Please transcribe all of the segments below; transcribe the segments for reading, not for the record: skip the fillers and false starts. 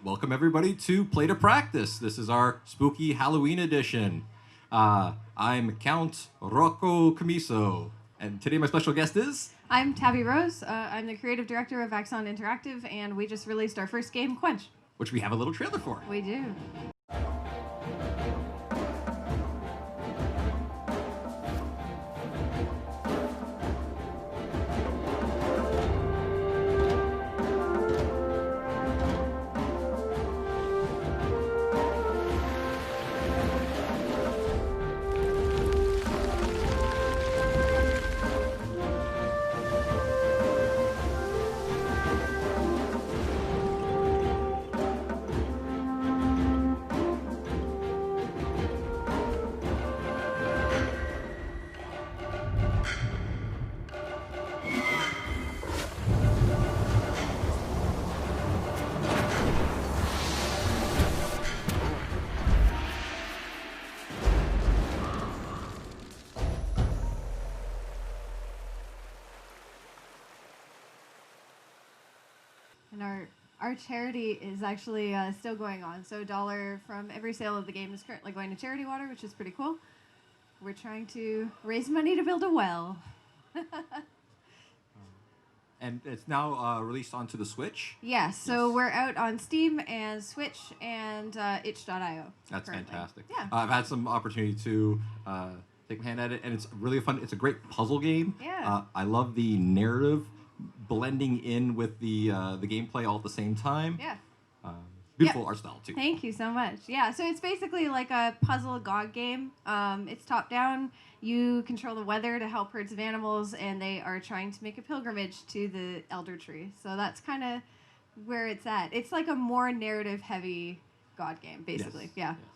Welcome everybody to Play to Practice. This is our spooky Halloween edition. I'm Count Rocco Camiso, and today my special guest is... I'm Tabby Rose. I'm the creative director of Axon Interactive, and we just released our first game, Quench. which we have a little trailer for. We do. And our charity is actually still going on. So $1 from every sale of the game is currently going to charity water, which is pretty cool. We're trying to raise money to build a well. And it's now released onto the Switch. Yes, so we're out on Steam and Switch and itch.io. That's currently. fantastic. Yeah. I've had some opportunity to take my hand at it, and it's really fun. It's a great puzzle game. Yeah. I love the narrative blending in with the gameplay all at the same time. Yeah. Beautiful art style, too. Thank you so much. Yeah, so it's basically like a puzzle god game. It's top down. You control the weather to help herds of animals, and they are trying to make a pilgrimage to the Elder Tree. So that's kind of where it's at. It's like a more narrative-heavy god game, basically. Yes. Yeah. Yes.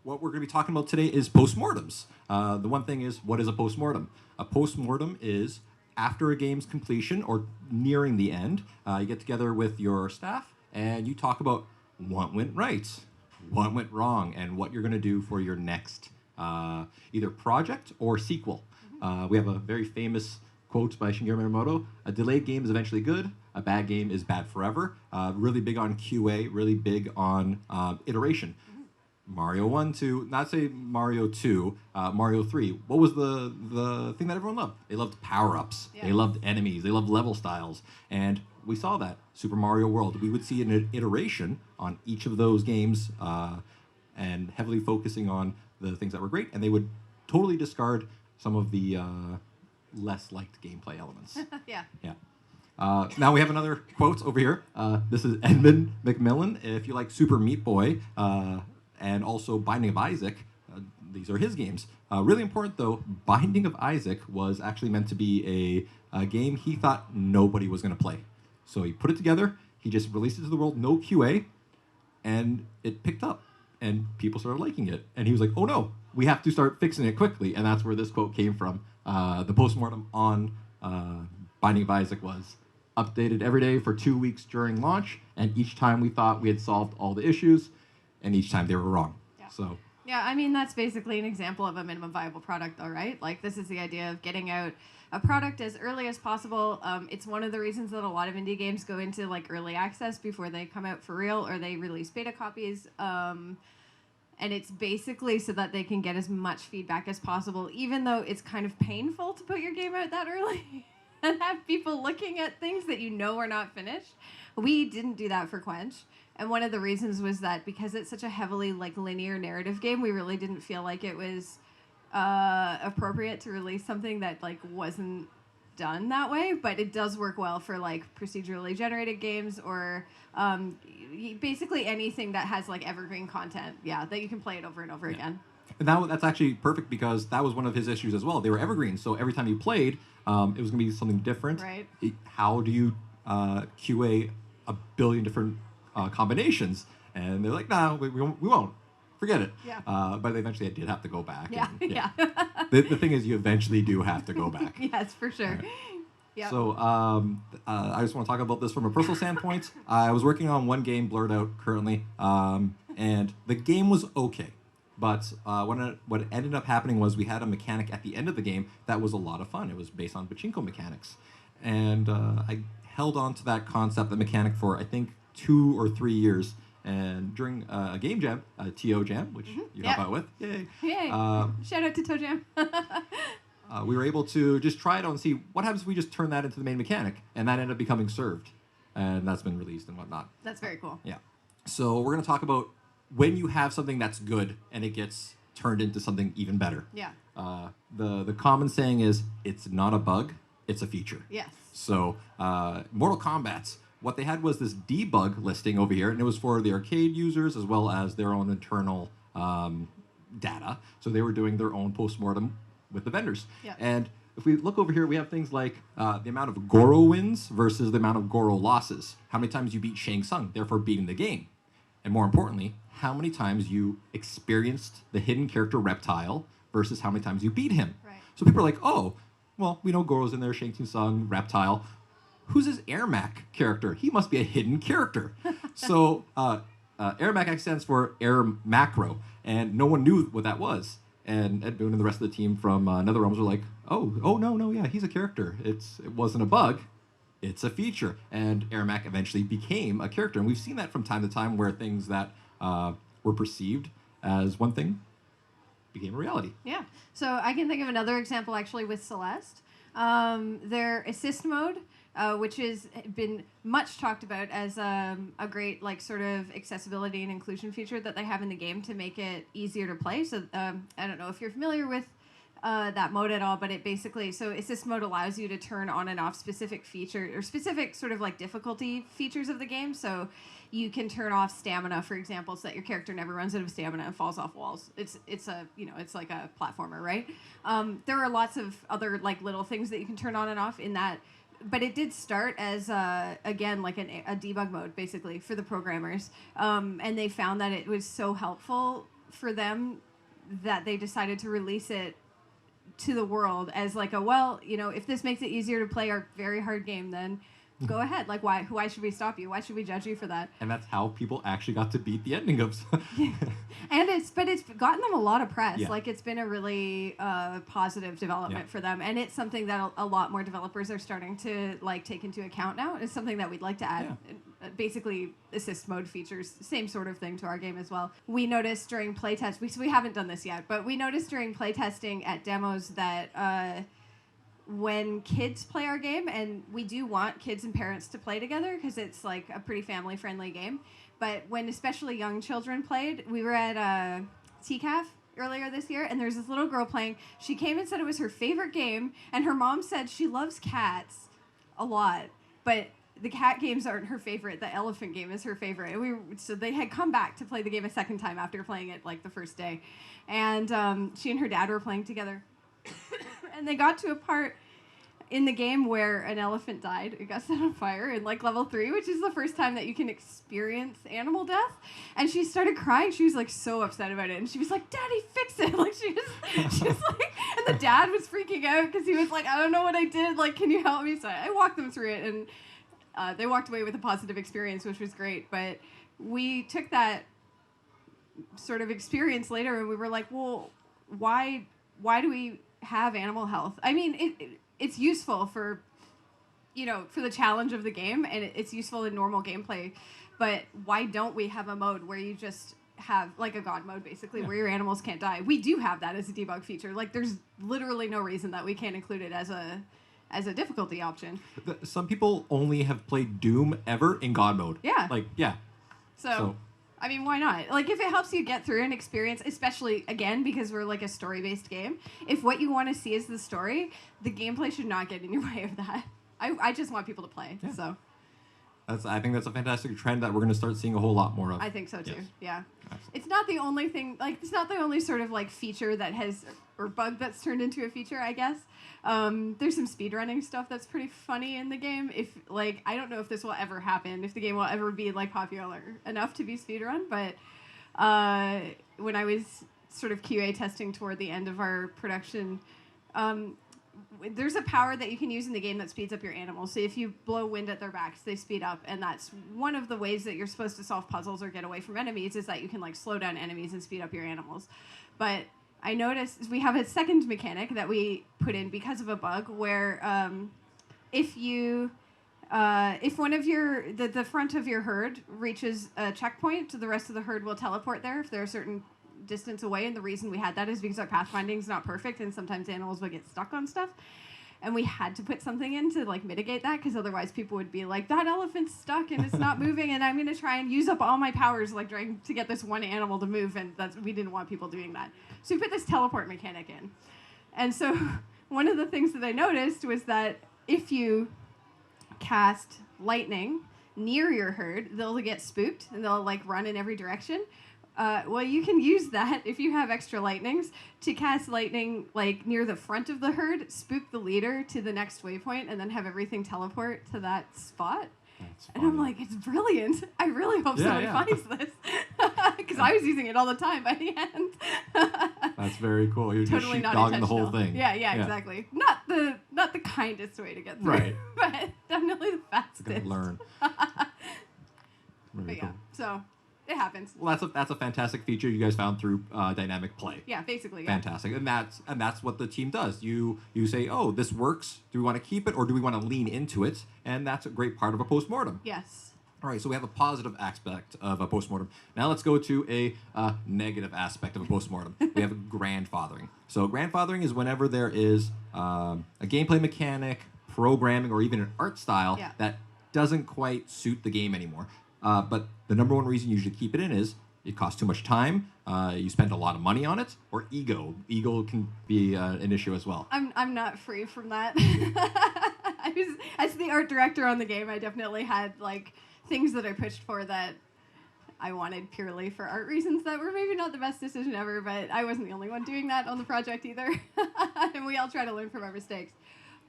What we're going to be talking about today is postmortems. The one thing is, what is a postmortem? A postmortem is after a game's completion or nearing the end, you get together with your staff and you talk about what went right, what went wrong, and what you're going to do for your next either project or sequel. We have a very famous quote by Shigeru Miyamoto: "A delayed game is eventually good, a bad game is bad forever." Really big on QA, really big on iteration. Mario 1, 2, not say Mario 2, Mario 3. What was the thing that everyone loved? They loved power-ups. Yeah. They loved enemies. They loved level styles. And we saw that. Super Mario World. We would see an iteration on each of those games and heavily focusing on the things that were great. And they would totally discard some of the less liked gameplay elements. Yeah. Yeah. Now we have another quote over here. This is Edmund McMillan. If you like Super Meat Boy, and also Binding of Isaac. These are his games. Really important, though, Binding of Isaac was actually meant to be a game he thought nobody was going to play. So he put it together, he just released it to the world, no QA, and it picked up, and people started liking it. And he was like, oh no, we have to start fixing it quickly. And that's where this quote came from. The postmortem on Binding of Isaac was updated every day for 2 weeks during launch, and each time we thought we had solved all the issues, and each time they were wrong. Yeah. So Yeah, I mean, that's basically an example of a minimum viable product, though, right? Like, this is the idea of getting out a product as early as possible. It's one of the reasons that a lot of indie games go into, like, early access before they come out for real, or they release beta copies. And it's basically so that they can get as much feedback as possible, even though it's kind of painful to put your game out that early and have people looking at things that you know are not finished. We didn't do that for Quench. And one of the reasons was that because it's such a heavily like linear narrative game, we really didn't feel like it was appropriate to release something that like wasn't done that way. But it does work well for like procedurally generated games or basically anything that has like evergreen content. Yeah, that you can play it over and over again. And that's actually perfect because that was one of his issues as well. They were evergreen, so every time you played, it was going to be something different. Right. How do you QA a billion different combinations? And they're like, nah, we won't. Forget it. Yeah. But eventually I did have to go back. Yeah, and, yeah. the thing is, you eventually do have to go back. Yes, for sure. Right. Yeah. So I just want to talk about this from a personal standpoint. I was working on one game, Blurred Out, currently, and the game was okay. But what ended up happening was we had a mechanic at the end of the game that was a lot of fun. It was based on pachinko mechanics. And I held on to that concept, the mechanic, for I think 2 or 3 years. And during a game jam, a TO jam, which you help out with, yay! Yay! Shout out to Toe Jam. We were able to just try it out and see what happens if we just turn that into the main mechanic, and that ended up becoming served, and that's been released and whatnot. That's very cool. Yeah. So we're going to talk about when you have something that's good and it gets turned into something even better. Yeah. The common saying is, it's not a bug, it's a feature. Yes. So Mortal Kombat's, what they had was this debug listing over here, and it was for the arcade users as well as their own internal data. So they were doing their own postmortem with the vendors. Yeah. And if we look over here, we have things like the amount of Goro wins versus the amount of Goro losses. How many times you beat Shang Tsung, therefore beating the game. And more importantly, how many times you experienced the hidden character Reptile versus how many times you beat him. Right. So people are like, oh, well, we know Goro's in there, Shang Tsung, Reptile. Who's his Air-Mac character? He must be a hidden character. So Air-Mac actually stands for Air Macro, and no one knew what that was. And Ed Boon and the rest of the team from NetherRealms were like, oh, no, yeah, he's a character. It wasn't a bug. It's a feature. And Air-Mac eventually became a character. And we've seen that from time to time where things that were perceived as one thing became a reality. Yeah. So I can think of another example actually with Celeste. Their assist mode, which has been much talked about as a great like sort of accessibility and inclusion feature that they have in the game to make it easier to play. So I don't know if you're familiar with that mode at all, but it basically, so assist mode allows you to turn on and off specific feature or specific sort of like difficulty features of the game. So you can turn off stamina, for example, so that your character never runs out of stamina and falls off walls. It's a, you know, it's like a platformer, right? There are lots of other like little things that you can turn on and off in that, but it did start as again like a debug mode basically for the programmers, and they found that it was so helpful for them that they decided to release it to the world as like a, well, you know, if this makes it easier to play our very hard game, then go ahead. Like, why should we stop you? Why should we judge you for that? And that's how people actually got to beat the ending of. And it's gotten them a lot of press. Yeah. Like, it's been a really positive development for them, and it's something that a lot more developers are starting to like take into account now. It's something that we'd like to add. Yeah. Basically, assist mode features, same sort of thing to our game as well. We noticed during playtest, we haven't done this yet, but we noticed during playtesting at demos that when kids play our game, and we do want kids and parents to play together because it's like a pretty family-friendly game, but when especially young children played, we were at TCAF earlier this year, and there's this little girl playing. She came and said it was her favorite game, and her mom said she loves cats a lot, but the cat games aren't her favorite. The elephant game is her favorite. And so they had come back to play the game a second time after playing it like the first day. And she and her dad were playing together. And they got to a part in the game where an elephant died. It got set on fire in like level 3, which is the first time that you can experience animal death. And she started crying. She was like so upset about it. And she was like, "Daddy, fix it." Like she was like, and the dad was freaking out because he was like, "I don't know what I did. Like, can you help me?" So I walked them through it, and they walked away with a positive experience, which was great. But we took that sort of experience later, and we were like, well, why do we have animal health? I mean, it's useful for, you know, for the challenge of the game, and it's useful in normal gameplay. But why don't we have a mode where you just have, like a god mode, basically, where your animals can't die? We do have that as a debug feature. Like, there's literally no reason that we can't include it as a difficulty option. Some people only have played Doom ever in God mode. Yeah. Like, yeah. So, I mean, why not? Like, if it helps you get through an experience, especially, again, because we're like a story-based game, if what you want to see is the story, the gameplay should not get in your way of that. I just want people to play, so. I think that's a fantastic trend that we're going to start seeing a whole lot more of. I think so, too, Yes. yeah. Absolutely. It's not the only thing, like, it's not the only sort of, like, feature that has, or bug that's turned into a feature, I guess. There's some speedrunning stuff that's pretty funny in the game. If, like, I don't know if this will ever happen, if the game will ever be, like, popular enough to be speedrun, but when I was sort of QA testing toward the end of our production, there's a power that you can use in the game that speeds up your animals. So if you blow wind at their backs, they speed up, and that's one of the ways that you're supposed to solve puzzles or get away from enemies, is that you can like slow down enemies and speed up your animals. But I noticed we have a second mechanic that we put in because of a bug where if you if one of the front of your herd reaches a checkpoint, the rest of the herd will teleport there if they're a certain distance away. And the reason we had that is because our pathfinding is not perfect, and sometimes animals would get stuck on stuff. And we had to put something in to like mitigate that, because otherwise people would be like, that elephant's stuck and it's not moving, and I'm gonna try and use up all my powers like trying to get this one animal to move, and we didn't want people doing that. So we put this teleport mechanic in. And so one of the things that I noticed was that if you cast lightning near your herd, they'll get spooked and they'll like run in every direction. Well, you can use that if you have extra lightnings to cast lightning like near the front of the herd, spook the leader to the next waypoint, and then have everything teleport to that spot. And I'm like, it's brilliant. I really hope somebody finds this, because I was using it all the time by the end. That's very cool. You're totally just sheepdogging the whole thing. Yeah, exactly. Not the kindest way to get through, right? But definitely the fastest. Good to learn. But yeah, so it happens. Well, that's a fantastic feature you guys found through dynamic play. Yeah, basically. Fantastic, and that's what the team does. You say, oh, this works. Do we want to keep it, or do we want to lean into it? And that's a great part of a postmortem. Yes. All right, so we have a positive aspect of a postmortem. Now let's go to a negative aspect of a postmortem. We have grandfathering. So grandfathering is whenever there is a gameplay mechanic, programming, or even an art style that doesn't quite suit the game anymore. But the number one reason you should keep it in is it costs too much time, you spend a lot of money on it, or ego. Ego can be an issue as well. I'm not free from that. As the art director on the game, I definitely had like things that I pushed for that I wanted purely for art reasons that were maybe not the best decision ever, but I wasn't the only one doing that on the project either. And we all try to learn from our mistakes.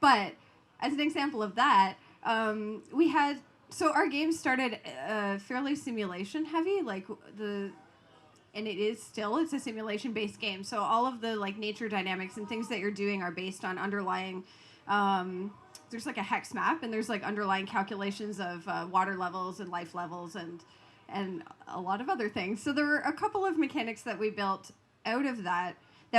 But as an example of that, so our game started fairly simulation heavy, and it's a simulation based game. So all of the like nature dynamics and things that you're doing are based on underlying, there's like a hex map, and there's like underlying calculations of water levels and life levels and a lot of other things. So there were a couple of mechanics that we built out of that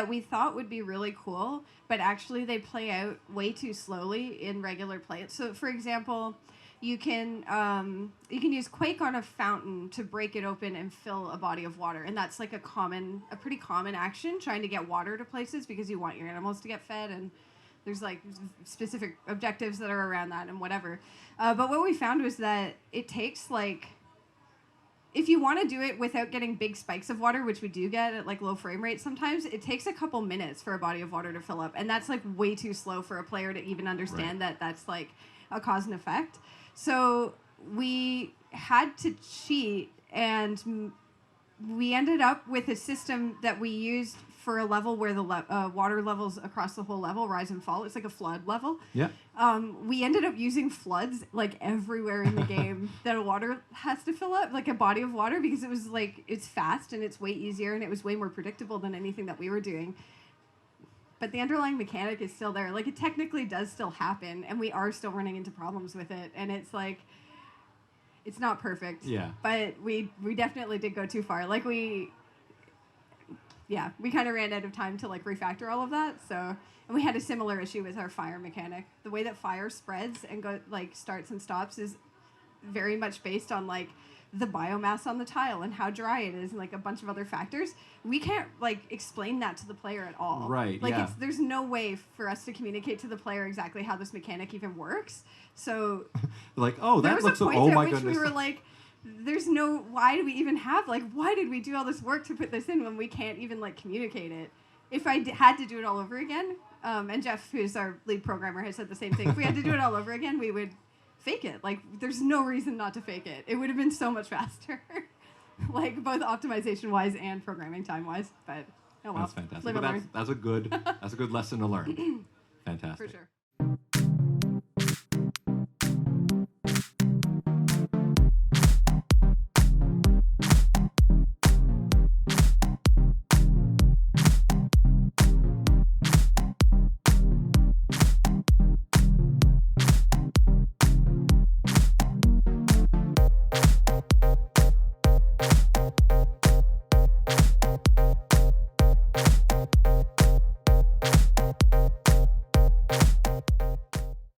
we thought would be really cool, but actually they play out way too slowly in regular play. So for example, you can use Quake on a fountain to break it open and fill a body of water, and that's like a pretty common action, trying to get water to places because you want your animals to get fed, and there's like specific objectives that are around that and whatever. But what we found was that it takes like, if you want to do it without getting big spikes of water, which we do get at like low frame rates sometimes, it takes a couple minutes for a body of water to fill up, and that's like way too slow for a player to even understand that that's like a cause and effect. So we had to cheat, and we ended up with a system that we used for a level where the water levels across the whole level rise and fall. It's like a flood level. Yeah. We ended up using floods like everywhere in the game that a water has to fill up, like a body of water, because it was like, it's fast and it's way easier and it was way more predictable than anything that we were doing. But the underlying mechanic is still there. Like, it technically does still happen, and we are still running into problems with it. And it's like, it's not perfect. Yeah. But we definitely did go too far. Like, we kind of ran out of time to like refactor all of that. So, and we had a similar issue with our fire mechanic. The way that fire spreads and starts and stops is very much based on like the biomass on the tile and how dry it is and like a bunch of other factors. We can't like explain that to the player at all. Right. Like there's no way for us to communicate to the player exactly how this mechanic even works. So like, oh, that looks, oh my goodness. We were like, why do we even have, like, why did we do all this work to put this in when we can't even like communicate it? If I had to do it all over again, and Jeff, who's our lead programmer, has said the same thing. If we had to do it all over again, we would fake it. Like, there's no reason not to fake it. It would have been so much faster, like both optimization wise and programming time wise. But oh well, that's fantastic. But that's a good lesson to learn. Fantastic. For sure.